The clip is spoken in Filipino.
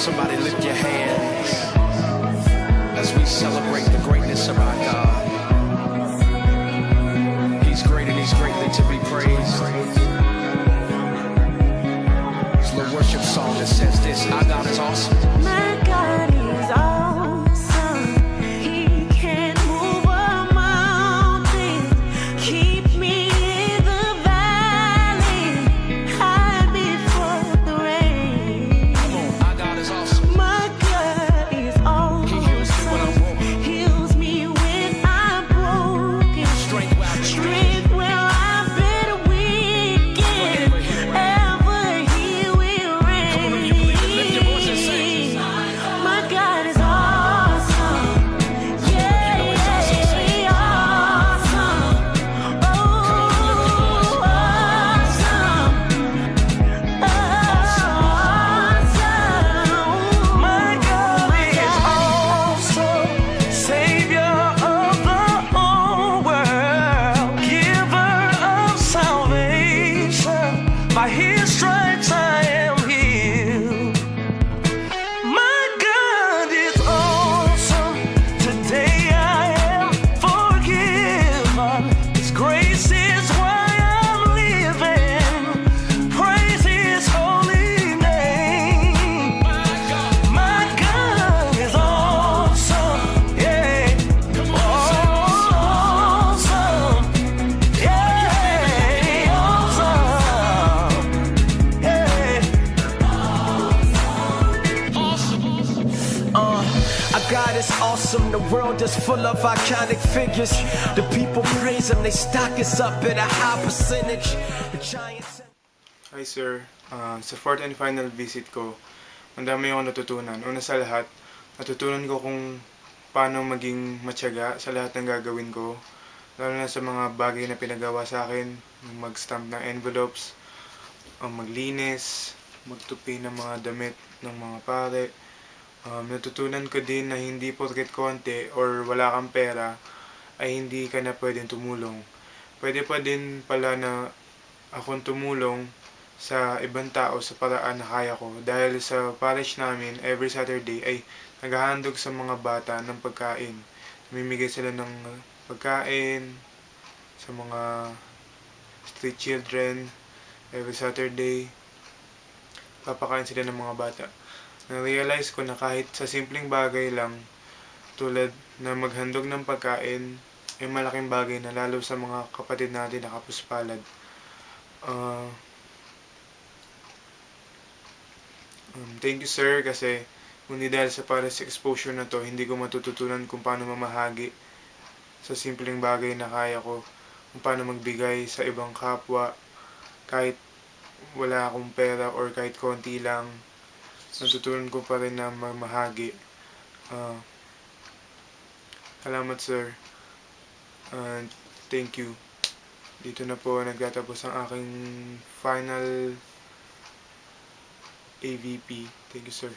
Somebody lift your hands as we celebrate the greatness of our God. He's great and He's greatly to be praised. It's a worship song that says this: our God is awesome. My God is awesome. He can move a mountain, keep me in the valley, hide before the rain. Our God is awesome. My God is awesome. He heals me when I'm broken. Heals me when I'm broken. Strength where I've been Strength where I've been weak. Forever He will reign. Ever He will reign. Come on, if you believe it, lift your voice and sing. My God is awesome. Yeah, You know it's awesome, sing. yeah, awesome. Oh, awesome. My God is awesome. Savior of the whole world, giver of salvation. By His stripes I am healed. My God is awesome. Today I am forgiven. His grace is why I'm living. Praise His holy name. My God is awesome, yeah, awesome, yeah, awesome, yeah. Our God is awesome, the world is full of iconic figures. The people praise Him, they stock us up at a high percentage. The Giants. Hi sir, sa fourth and final visit ko, ang dami akong natutunan. Una sa lahat, natutunan ko kung paano maging matyaga sa lahat ng gagawin ko. Lalo na sa mga bagay na pinagawa sa akin, mag-stamp ng envelopes, maglinis, magtupi ng mga damit ng mga pare. Natutunan ko din na hindi porket konti or wala kang pera ay hindi ka na pwedeng tumulong. Pwede pa din pala na akong tumulong sa ibang tao sa paraan na kaya ko. Dahil sa parish namin, every Saturday ay naghahandog sa mga bata ng pagkain. Namimigay sila ng pagkain sa mga street children. Every Saturday, papakain sila ng mga bata. Na-realize ko na kahit sa simpleng bagay lang, tulad na maghandog ng pagkain, ay malaking bagay na lalo sa mga kapatid natin na kapuspalad. Thank you sir, kasi kundi dahil sa parish exposure na to, hindi ko matututunan kung paano mamahagi sa simpleng bagay na kaya ko, kung paano magbigay sa ibang kapwa kahit wala akong pera or kahit konti lang. Natutunan ko pa rin na mamahagi. Salamat sir. Thank you. Dito na po nagtatapos ang aking final AVP. Thank you sir.